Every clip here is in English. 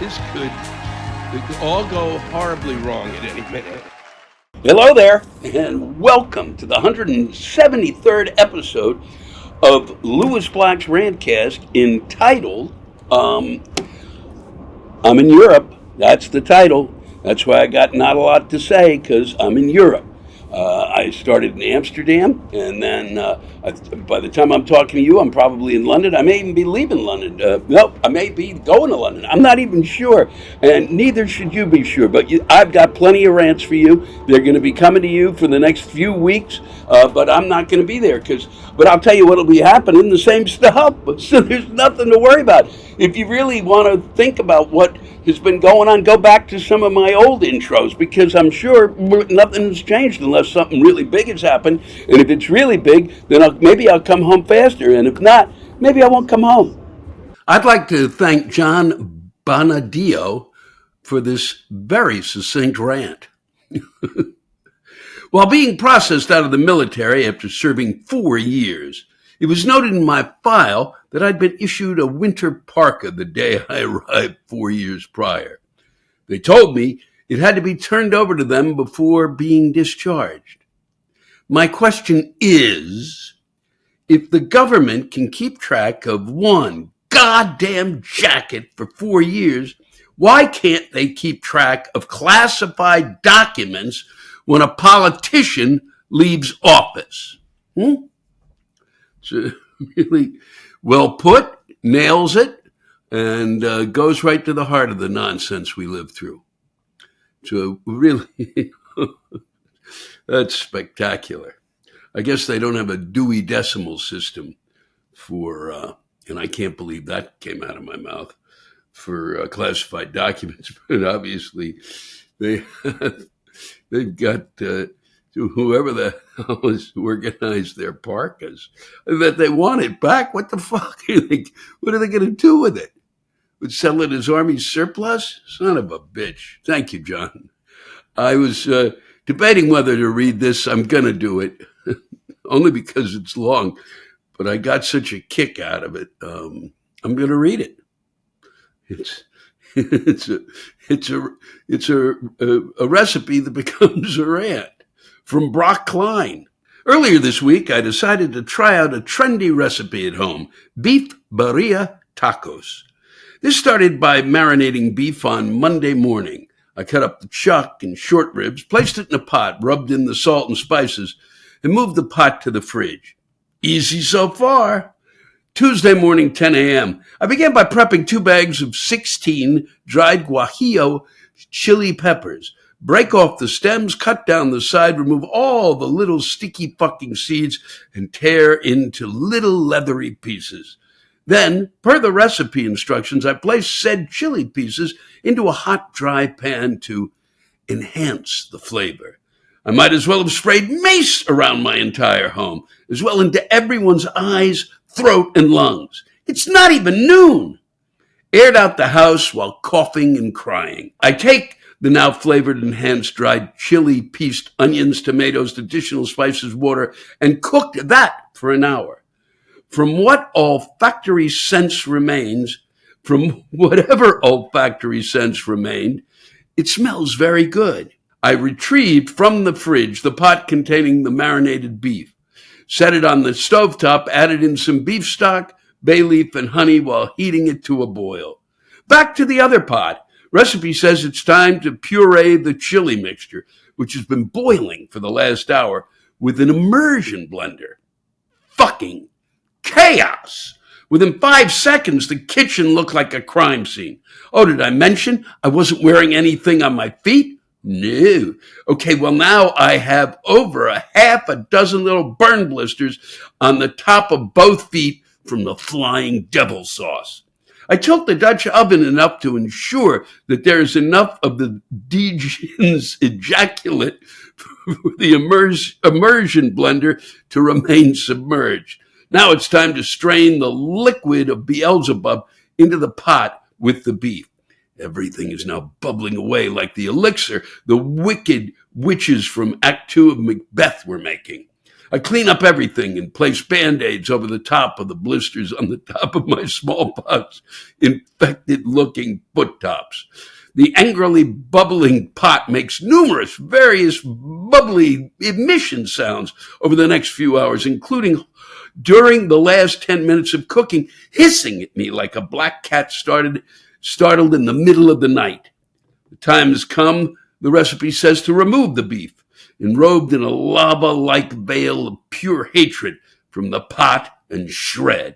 this could all go horribly wrong at any minute. Hello there, and welcome to the 173rd episode of Lewis Black's Rantcast, entitled, I'm in Europe. That's the title. That's why I got not a lot to say, because I'm in Europe. I started in Amsterdam, and then by the time I'm talking to you, I'm probably in London. I may even be leaving London. No, I may be going to London. I'm not even sure, and neither should you be sure. But I've got plenty of rants for you. They're going to be coming to you for the next few weeks, but I'm not going to be there. But I'll tell you what'll be happening, the same stuff. So there's nothing to worry about. If you really want to think about what has been going on, go back to some of my old intros, because I'm sure nothing's changed unless something really big has happened. And if it's really big, then maybe I'll come home faster. And if not, maybe I won't come home. I'd like to thank John Bonadio for this very succinct rant. While being processed out of the military after serving 4 years, it was noted in my file that I'd been issued a winter parka the day I arrived 4 years prior. They told me it had to be turned over to them before being discharged. My question is, if the government can keep track of one goddamn jacket for 4 years, why can't they keep track of classified documents when a politician leaves office? So really well put, nails it, and goes right to the heart of the nonsense we live through. So really, that's spectacular. I guess they don't have a Dewey Decimal System for, and I can't believe that came out of my mouth, for classified documents. But obviously, they've got whoever the hell has organized their parkas, that they want it back. What the fuck? What are they going to do with it? Would sell it as Army surplus? Son of a bitch. Thank you, John. I was debating whether to read this. I'm going to do it, only because it's long, but I got such a kick out of it. I'm going to read it. It's a recipe that becomes a rant. From Klein. Earlier this week, I decided to try out a trendy recipe at home, Beef Birria Tacos. This started by marinating beef on Monday morning. I cut up the chuck and short ribs, placed it in a pot, rubbed in the salt and spices, and moved the pot to the fridge. Easy so far. Tuesday morning, 10 a.m. I began by prepping 2 bags of 16 dried guajillo chili peppers. Break off the stems, cut down the side, remove all the little sticky fucking seeds, and tear into little leathery pieces. Then, per the recipe instructions, I placed said chili pieces into a hot, dry pan to enhance the flavor. I might as well have sprayed mace around my entire home, as well into everyone's eyes, throat, and lungs. It's not even noon. Aired out the house while coughing and crying. I take the now flavored, enhanced, dried chili, pieced onions, tomatoes, additional spices, water, and cooked that for an hour. From whatever olfactory sense remained, it smells very good. I retrieved from the fridge the pot containing the marinated beef, set it on the stovetop, added in some beef stock, bay leaf, and honey while heating it to a boil. Back to the other pot. Recipe says it's time to puree the chili mixture, which has been boiling for the last hour, with an immersion blender. Fucking chaos! Within 5 seconds, the kitchen looked like a crime scene. Oh, did I mention I wasn't wearing anything on my feet? No. Okay, well, now I have over a half a dozen little burn blisters on the top of both feet from the flying devil sauce. I tilt the Dutch oven enough to ensure that there is enough of the Dejan's ejaculate for the immersion blender to remain submerged. Now it's time to strain the liquid of Beelzebub into the pot with the beef. Everything is now bubbling away like the elixir the wicked witches from Act 2 of Macbeth were making. I clean up everything and place Band-Aids over the top of the blisters on the top of my smallpox infected-looking foot tops. The angrily bubbling pot makes numerous various bubbly emission sounds over the next few hours, including during the last 10 minutes of cooking, hissing at me like a black cat startled in the middle of the night. The time has come, the recipe says, to remove the beef, enrobed in a lava-like veil of pure hatred from the pot, and shred.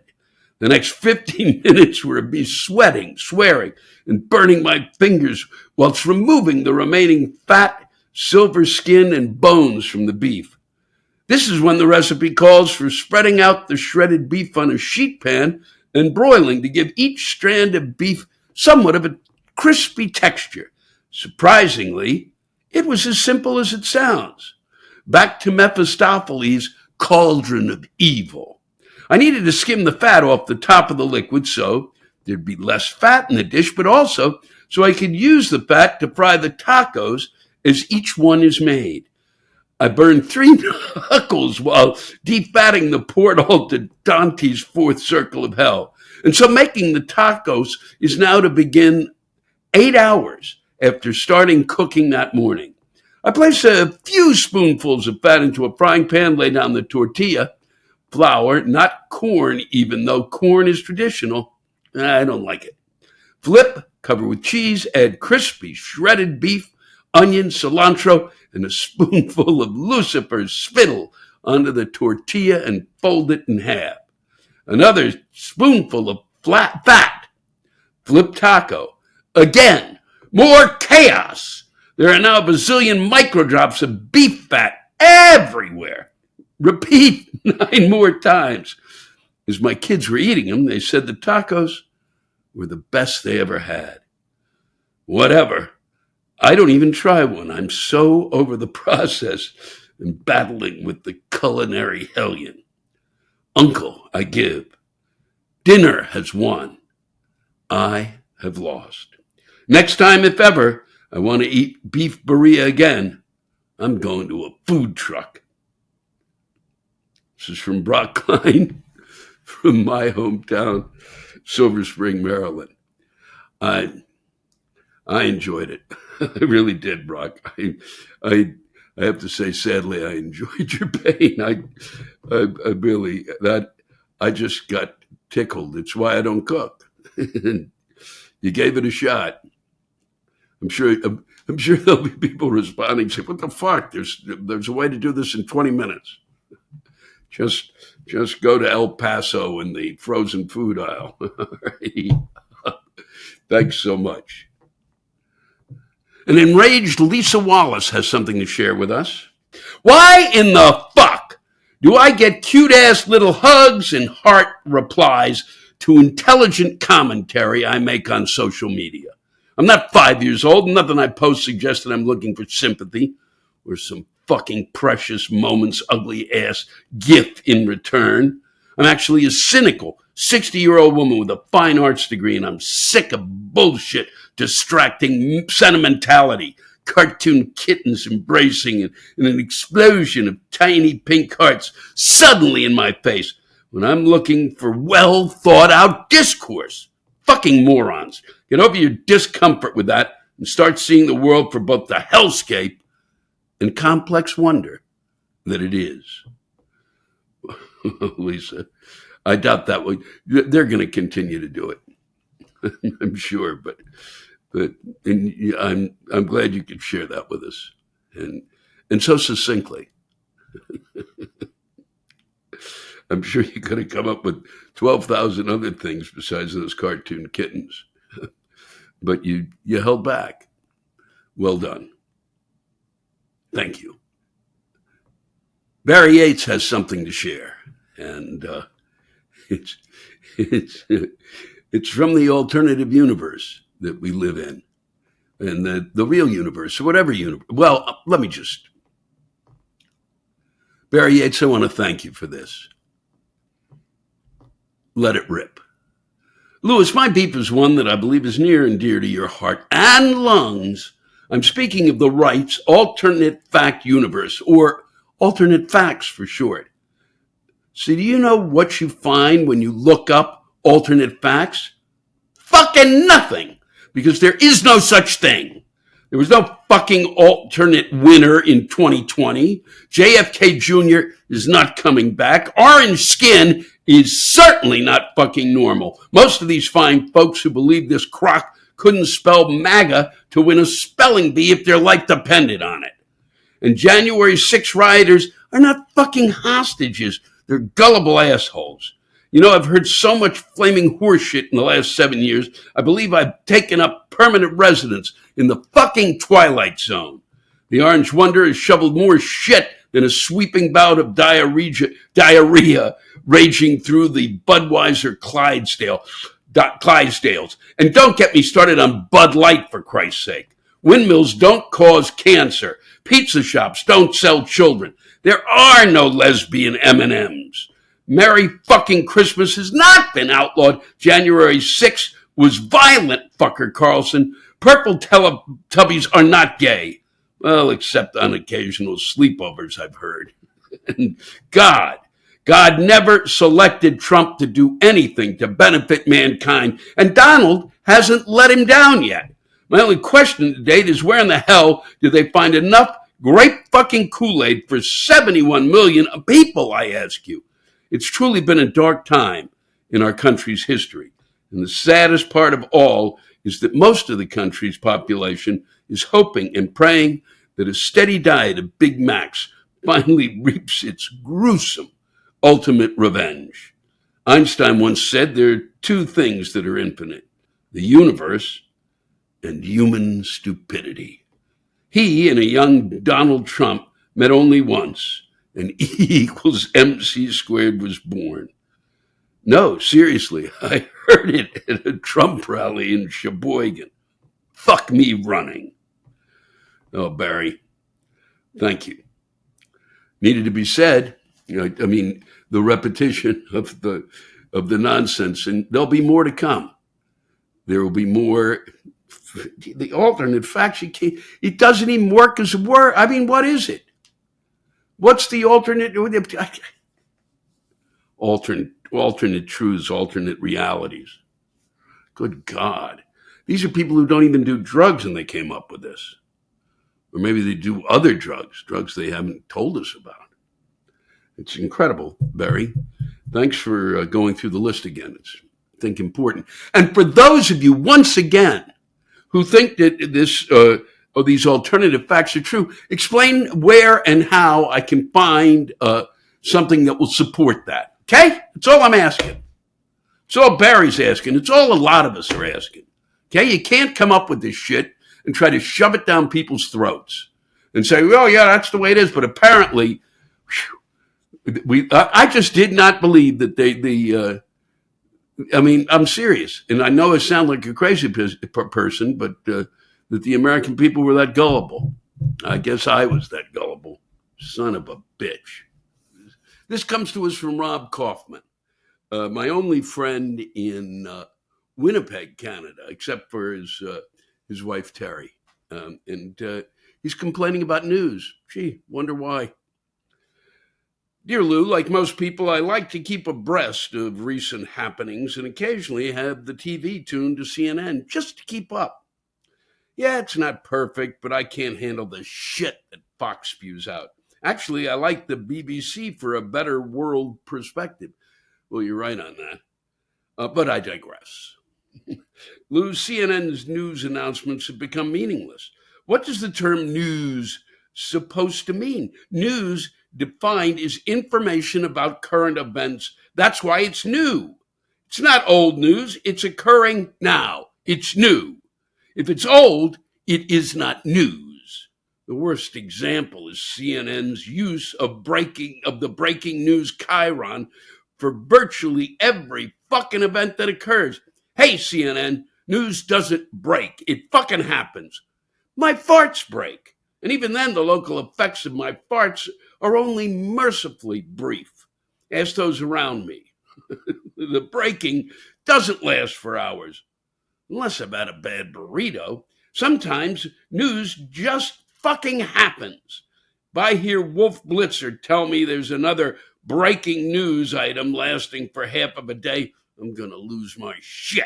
The next 15 minutes were of me sweating, swearing, and burning my fingers whilst removing the remaining fat, silver skin, and bones from the beef. This is when the recipe calls for spreading out the shredded beef on a sheet pan and broiling to give each strand of beef somewhat of a crispy texture. Surprisingly, it was as simple as it sounds. Back to Mephistopheles' cauldron of evil. I needed to skim the fat off the top of the liquid so there'd be less fat in the dish, but also so I could use the fat to fry the tacos as each one is made. I burned 3 knuckles while defatting the portal to Dante's fourth circle of hell. And so making the tacos is now to begin 8 hours after starting cooking that morning. I place a few spoonfuls of fat into a frying pan, lay down the tortilla, flour, not corn, even though corn is traditional. I don't like it. Flip, cover with cheese, add crispy shredded beef, onion, cilantro, and a spoonful of Lucifer's spittle onto the tortilla and fold it in half. Another spoonful of fat. Flip taco. Again, more chaos. There are now a bazillion microdrops of beef fat everywhere. Repeat 9 more times. As my kids were eating them, they said the tacos were the best they ever had. Whatever. I don't even try one. I'm so over the process and battling with the culinary hellion. Uncle, I give. Dinner has won. I have lost. Next time, if ever, I want to eat beef birria again, I'm going to a food truck. This is from Brock Klein, from my hometown, Silver Spring, Maryland. I enjoyed it. I really did, Brock. I have to say, sadly, I enjoyed your pain. I just got tickled. It's why I don't cook. You gave it a shot. I'm sure there'll be people responding, say, "What the fuck? There's a way to do this in 20 minutes. Just go to El Paso in the frozen food aisle." Thanks so much. An enraged Lisa Wallace has something to share with us. Why in the fuck do I get cute-ass little hugs and heart replies to intelligent commentary I make on social media? I'm not 5 years old, and nothing I post suggests that I'm looking for sympathy or some fucking precious moments ugly ass gift in return. I'm actually a cynical 60-year-old woman with a fine arts degree, and I'm sick of bullshit, distracting sentimentality, cartoon kittens embracing, and an explosion of tiny pink hearts suddenly in my face when I'm looking for well-thought-out discourse. Fucking morons. Get over your discomfort with that and start seeing the world for both the hellscape and complex wonder that it is. Lisa, I doubt that way. They're going to continue to do it. I'm sure, but I'm glad you could share that with us, and so succinctly. I'm sure you could have come up with 12,000 other things besides those cartoon kittens, but you held back. Well done. Thank you. Barry Yates has something to share, and it's from the alternative universe that we live in, and the real universe, or whatever universe. Well, let me just. Barry Yates, I want to thank you for this. Let it rip. Louis, my beef is one that I believe is near and dear to your heart and lungs. I'm speaking of the right's alternate fact universe, or alternate facts for short. So do you know what you find when you look up alternate facts? Fucking nothing, because there is no such thing. There was no fucking alternate winner in 2020. JFK Jr. is not coming back. Orange skin is certainly not fucking normal. Most of these fine folks who believe this crock couldn't spell MAGA to win a spelling bee if their life depended on it. And January 6 rioters are not fucking hostages. They're gullible assholes. You know, I've heard so much flaming horseshit in the last 7 years, I believe I've taken up permanent residence in the fucking Twilight Zone. The Orange Wonder has shoveled more shit than a sweeping bout of diarrhea raging through the Budweiser Clydesdales. And don't get me started on Bud Light, for Christ's sake. Windmills don't cause cancer. Pizza shops don't sell children. There are no lesbian M&Ms. Merry fucking Christmas has not been outlawed. January 6th was violent, fucker Carlson. Purple Teletubbies are not gay. Well, except on occasional sleepovers, I've heard. And God never selected Trump to do anything to benefit mankind, and Donald hasn't let him down yet. My only question to date is where in the hell do they find enough grape fucking Kool-Aid for 71 million people, I ask you? It's truly been a dark time in our country's history. And the saddest part of all is that most of the country's population is hoping and praying that a steady diet of Big Macs finally reaps its gruesome ultimate revenge. Einstein once said there are two things that are infinite: the universe and human stupidity. He and a young Donald Trump met only once, and E equals MC squared was born. No, seriously, I heard it at a Trump rally in Sheboygan. Fuck me running. Oh, Barry, thank you. Needed to be said. I mean, the repetition of the nonsense, and there'll be more to come. There will be more. The alternate facts, it doesn't even work as a word. I mean, what is it? What's the alternate truths, alternate realities? Good God. These are people who don't even do drugs and they came up with this. Or maybe they do other drugs they haven't told us about. It's incredible, Barry. Thanks for going through the list again. It's, I think, important. And for those of you, once again, who think that these alternative facts are true, explain where and how I can find something that will support that. Okay? That's all I'm asking. It's all Barry's asking. It's all a lot of us are asking. Okay? You can't come up with this shit and try to shove it down people's throats and say, well, yeah, that's the way it is. But apparently, I just did not believe that I mean, I'm serious. And I know I sound like a crazy person, but that the American people were that gullible. I guess I was that gullible. Son of a bitch. This comes to us from Rob Kaufman, my only friend in Winnipeg, Canada, except for his wife, Terry. And he's complaining about news. Gee, wonder why. Dear Lou, like most people, I like to keep abreast of recent happenings and occasionally have the TV tuned to CNN just to keep up. Yeah, it's not perfect, but I can't handle the shit that Fox spews out. Actually, I like the BBC for a better world perspective. Well, you're right on that. But I digress. Lou, CNN's news announcements have become meaningless. What does the term news supposed to mean? News defined as information about current events. That's why it's new. It's not old news. It's occurring now. It's new. If it's old, it is not news. The worst example is CNN's use of the breaking news chyron for virtually every fucking event that occurs. Hey, CNN, news doesn't break. It fucking happens. My farts break. And even then, the local effects of my farts are only mercifully brief. Ask those around me. The breaking doesn't last for hours. Unless I've had a bad burrito. Sometimes news just fucking happens. If I hear Wolf Blitzer tell me there's another breaking news item lasting for half of a day, I'm going to lose my shit.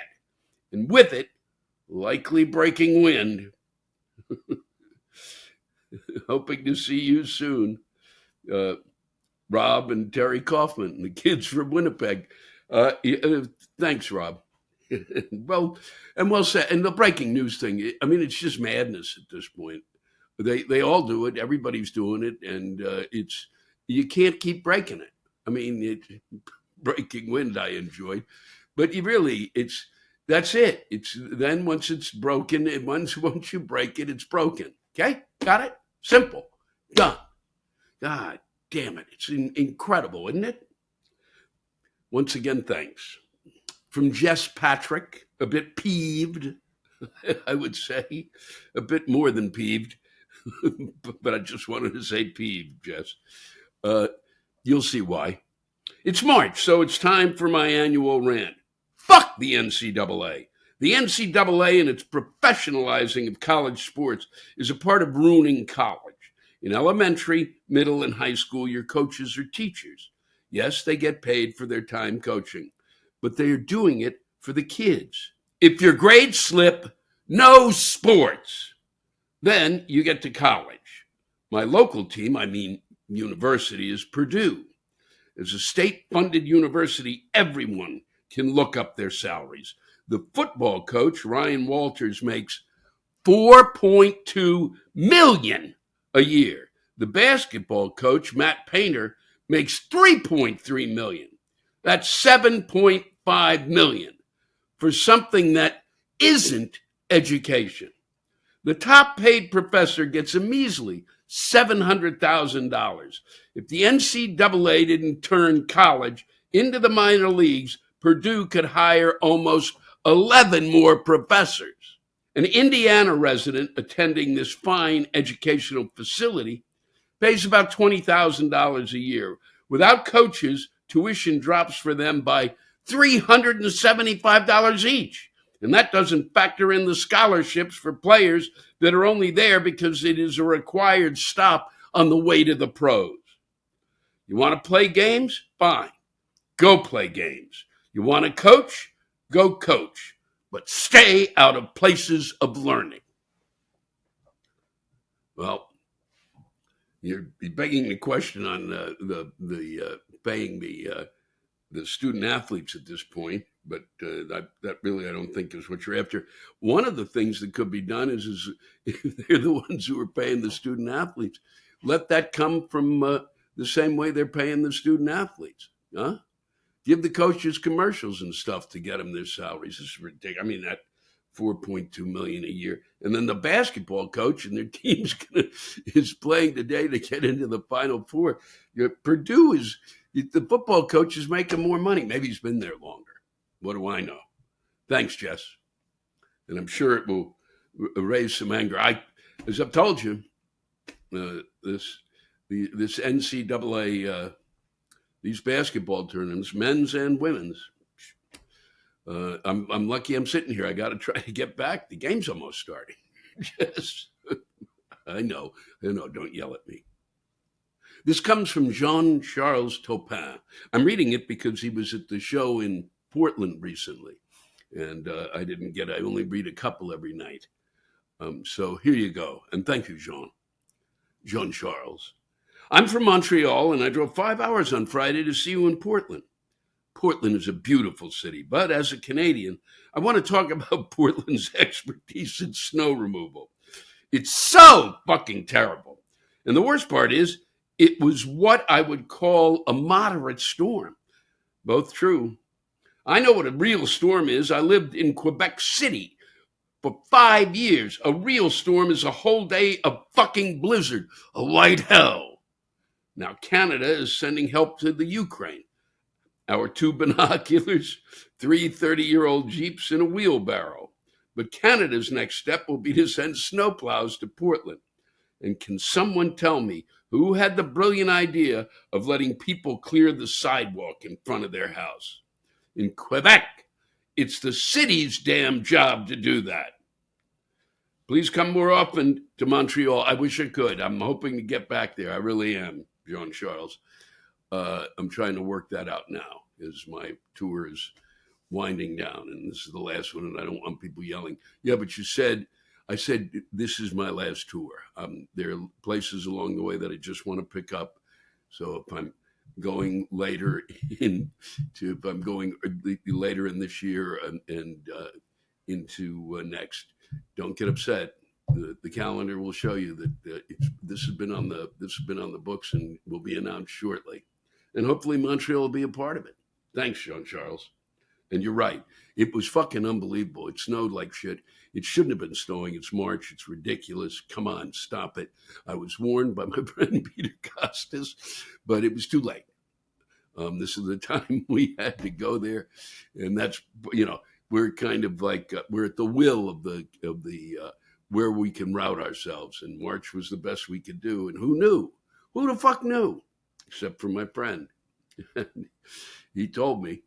And with it, likely breaking wind. Hoping to see you soon. Rob and Terry Kaufman, the kids from Winnipeg. Thanks, Rob. Well said. And the breaking news thing, I mean, it's just madness at this point. They all do it. Everybody's doing it. And you can't keep breaking it. I mean, breaking wind I enjoyed. But that's it. It's then once it's broken, and once you break it, it's broken. Okay? Got it? Simple. Done. God damn it. It's incredible, isn't it? Once again, thanks. From Jess Patrick, a bit peeved, I would say. A bit more than peeved. But I just wanted to say peeved, Jess. You'll see why. It's March, so it's time for my annual rant. Fuck the NCAA. The NCAA and its professionalizing of college sports is a part of ruining college. In elementary, middle, and high school, your coaches are teachers. Yes, they get paid for their time coaching, but they are doing it for the kids. If your grades slip, no sports. Then you get to college. My local team, university, is Purdue. As a state-funded university, everyone can look up their salaries. The football coach, Ryan Walters, makes $4.2 million a year. The basketball coach, Matt Painter, makes $3.3 million. That's $7.5 million for something that isn't education. The top paid professor gets a measly $700,000. If the NCAA didn't turn college into the minor leagues, Purdue could hire almost 11 more professors. An Indiana resident attending this fine educational facility pays about $20,000 a year. Without coaches, tuition drops for them by $375 each. And that doesn't factor in the scholarships for players that are only there because it is a required stop on the way to the pros. You want to play games? Fine. Go play games. You want to coach? Go coach. But stay out of places of learning. Well, you're begging the question on the paying the student athletes at this point, but that really I don't think is what you're after. One of the things that could be done is if they're the ones who are paying the student athletes, let that come from the same way they're paying the student athletes, huh? Give the coaches commercials and stuff to get them their salaries. This is ridiculous. I mean, that $4.2 million a year. And then the basketball coach and their team's is playing today to get into the Final Four. Purdue is, the football coach is making more money. Maybe he's been there longer. What do I know? Thanks, Jess. And I'm sure it will raise some anger. As I've told you, this NCAA, these basketball tournaments, men's and women's. I'm lucky I'm sitting here. I got to try to get back. The game's almost starting. Yes, I know. Don't yell at me. This comes from Charles Topan. I'm reading it because he was at the show in Portland recently, and I only read a couple every night. So here you go. And thank you, Jean Charles. I'm from Montreal, and I drove 5 hours on Friday to see you in Portland. Portland is a beautiful city, but as a Canadian, I want to talk about Portland's expertise in snow removal. It's so fucking terrible. And the worst part is, it was what I would call a moderate storm. Both true. I know what a real storm is. I lived in Quebec City for 5 years. A real storm is a whole day of fucking blizzard, a white hell. Now, Canada is sending help to the Ukraine. Our 2 binoculars, 3 30-year-old Jeeps, and a wheelbarrow. But Canada's next step will be to send snowplows to Portland. And can someone tell me who had the brilliant idea of letting people clear the sidewalk in front of their house? In Quebec, it's the city's damn job to do that. Please come more often to Montreal. I wish I could. I'm hoping to get back there. I really am, Jean Charles. I'm trying to work that out now as my tour is winding down. And this is the last one, and I don't want people yelling, yeah, but I said, this is my last tour. There are places along the way that I just want to pick up. So if I'm going later if I'm going later in this year and into next, don't get upset. The calendar will show you that this has been on the books and will be announced shortly. And hopefully Montreal will be a part of it. Thanks, Jean Charles. And you're right. It was fucking unbelievable. It snowed like shit. It shouldn't have been snowing. It's March. It's ridiculous. Come on, stop it. I was warned by my friend Peter Costas, but it was too late. This is the time we had to go there. And that's, we're kind of like, we're at the will of the where we can route ourselves. And March was the best we could do. And who knew? Who the fuck knew? Except for my friend. He told me.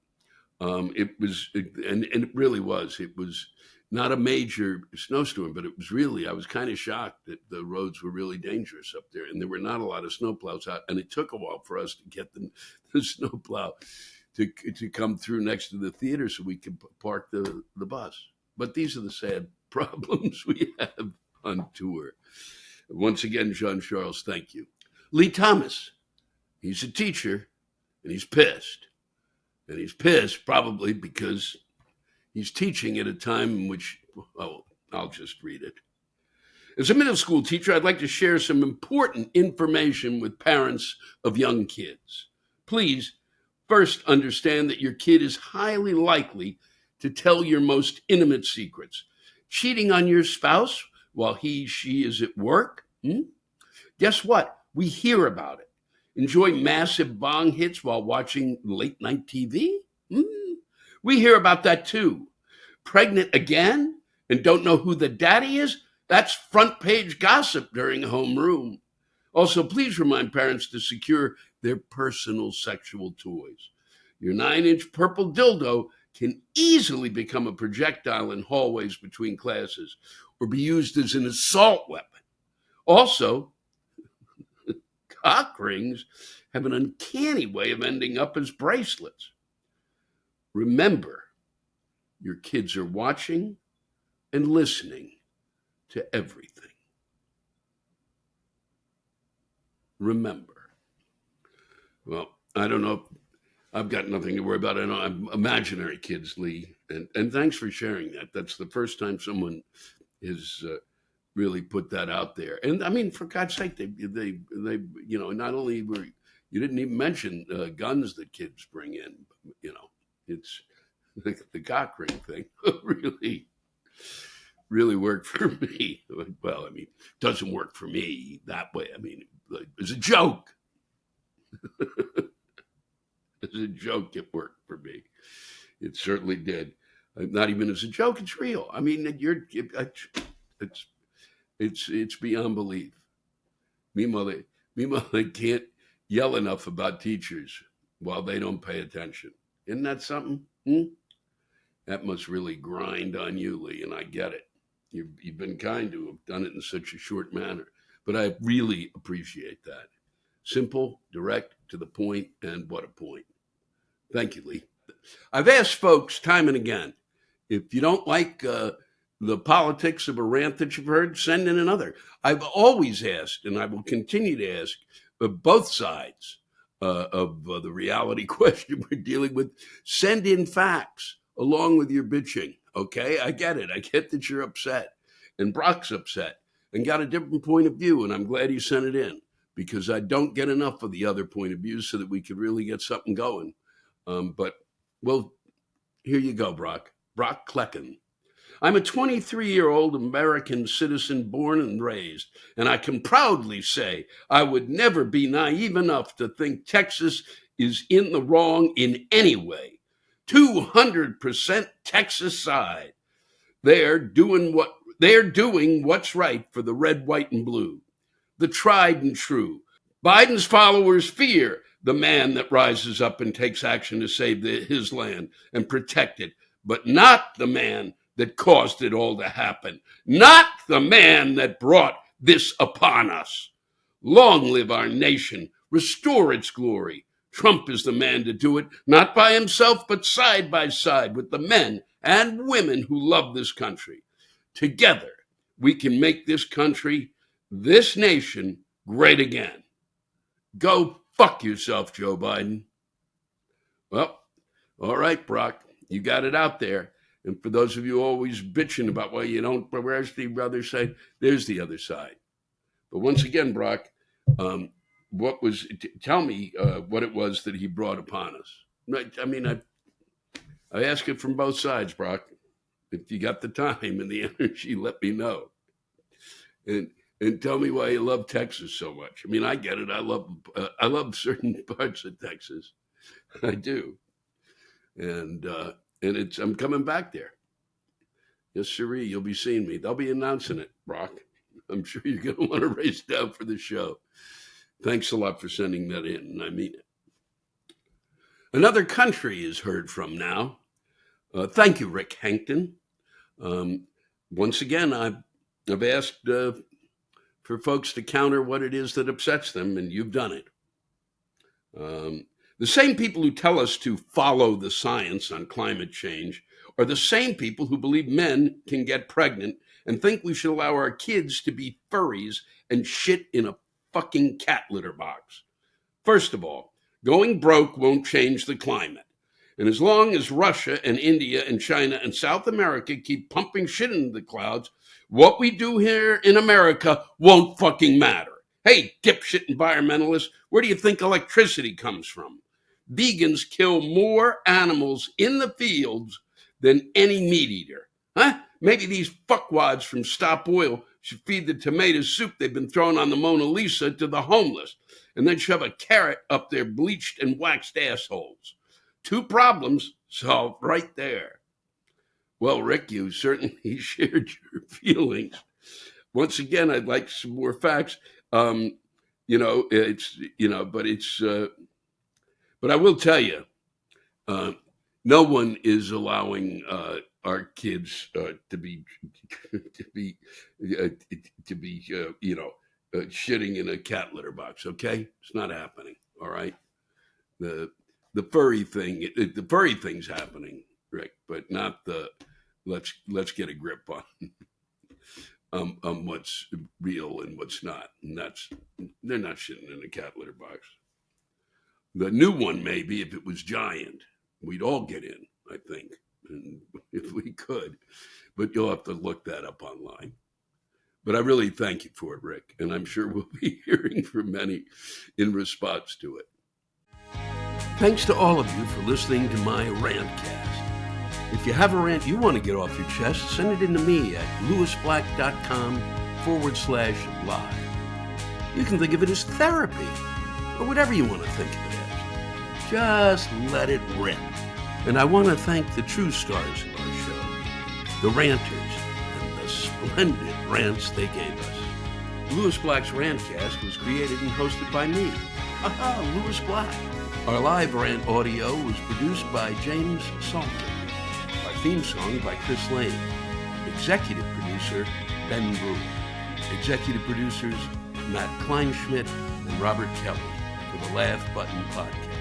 It really was. It was not a major snowstorm, but it was really, I was kind of shocked that the roads were really dangerous up there. And there were not a lot of snowplows out. And it took a while for us to get the snowplow to come through next to the theater so we could park the bus. But these are the sad problems we have on tour. Once again, Jean Charles, thank you. Lee Thomas, he's a teacher and he's pissed. And he's pissed probably because he's teaching at a time in which, I'll just read it. As a middle school teacher, I'd like to share some important information with parents of young kids. Please first understand that your kid is highly likely to tell your most intimate secrets. Cheating on your spouse while she is at work? Guess what? We hear about it. Enjoy massive bong hits while watching late night TV? We hear about that too. Pregnant again and don't know who the daddy is? That's front page gossip during homeroom. Also, please remind parents to secure their personal sexual toys. Your 9-inch purple dildo can easily become a projectile in hallways between classes or be used as an assault weapon. Also, cock rings have an uncanny way of ending up as bracelets. Remember, your kids are watching and listening to everything. Remember. Well, I don't know. I've got nothing to worry about. I know I'm imaginary kids, Lee. And thanks for sharing that. That's the first time someone has really put that out there. And I mean, for God's sake, they not only were, you didn't even mention guns that kids bring in, it's the cock ring thing really worked for me. Well, I mean, doesn't work for me that way. I mean, it was a joke. As a joke, it worked for me. It certainly did. Not even as a joke, it's real. I mean, it's beyond belief. Meanwhile, they can't yell enough about teachers while they don't pay attention. Isn't that something? That must really grind on you, Lee, and I get it. You've been kind to have done it in such a short manner, but I really appreciate that. Simple, direct, to the point, and what a point. Thank you, Lee. I've asked folks time and again, if you don't like the politics of a rant that you've heard, send in another. I've always asked, and I will continue to ask, both sides of the reality question we're dealing with, send in facts along with your bitching, okay? I get it. I get that you're upset, and Brock's upset, and got a different point of view, and I'm glad he sent it in, because I don't get enough of the other point of view so that we could really get something going. But, well, here you go, Brock. Brock Clecken. I'm a 23-year-old American citizen born and raised, and I can proudly say I would never be naive enough to think Texas is in the wrong in any way. 200% Texas side. They're doing what's right for the red, white, and blue. The tried and true. Biden's followers fear the man that rises up and takes action to save his land and protect it, but not the man that caused it all to happen, not the man that brought this upon us. Long live our nation, restore its glory. Trump is the man to do it, not by himself, but side by side with the men and women who love this country. Together, we can make this country, this nation, great again. Go fuck yourself, Joe Biden. Well, all right, Brock, you got it out there. And for those of you always bitching about why you don't, where's the other side? There's the other side. But once again, Brock, tell me what it was that he brought upon us. I mean, I ask it from both sides, Brock. If you got the time and the energy, let me know. And tell me why you love Texas so much. I mean, I get it. I love certain parts of Texas. I do. And I'm coming back there. Yes, sirree, you'll be seeing me. They'll be announcing it, Brock. I'm sure you're going to want to race down for the show. Thanks a lot for sending that in, and I mean it. Another country is heard from now. Thank you, Rick Hankton. Once again, I've asked for folks to counter what it is that upsets them, and you've done it. The same people who tell us to follow the science on climate change are the same people who believe men can get pregnant and think we should allow our kids to be furries and shit in a fucking cat litter box. First of all, going broke won't change the climate. And as long as Russia and India and China and South America keep pumping shit into the clouds, what we do here in America won't fucking matter. Hey, dipshit environmentalists, where do you think electricity comes from? Vegans kill more animals in the fields than any meat eater. Huh? Maybe these fuckwads from Stop Oil should feed the tomato soup they've been throwing on the Mona Lisa to the homeless, and then shove a carrot up their bleached and waxed assholes. 2 problems solved right there. Well, Rick, you certainly shared your feelings. Once again, I'd like some more facts. But I will tell you, no one is allowing our kids to be shitting in a cat litter box. Okay, it's not happening. All right, the furry thing's happening, Rick, but not the let's get a grip on what's real and what's not. And they're not shitting in a cat litter box. The new one, maybe, if it was giant, we'd all get in, I think, and if we could. But you'll have to look that up online. But I really thank you for it, Rick, and I'm sure we'll be hearing from many in response to it. Thanks to all of you for listening to my Rantcast. If you have a rant you want to get off your chest, send it in to me at lewisblack.com/live. You can think of it as therapy, or whatever you want to think of it as. Just let it rip. And I want to thank the true stars of our show, the ranters, and the splendid rants they gave us. Lewis Black's Rantcast was created and hosted by me. Lewis Black. Our live rant audio was produced by James Salter. Our theme song by Chris Lane. Executive producer, Ben Brewer. Executive producers, Matt Kleinschmidt and Robert Kelly for the Laugh Button Podcast.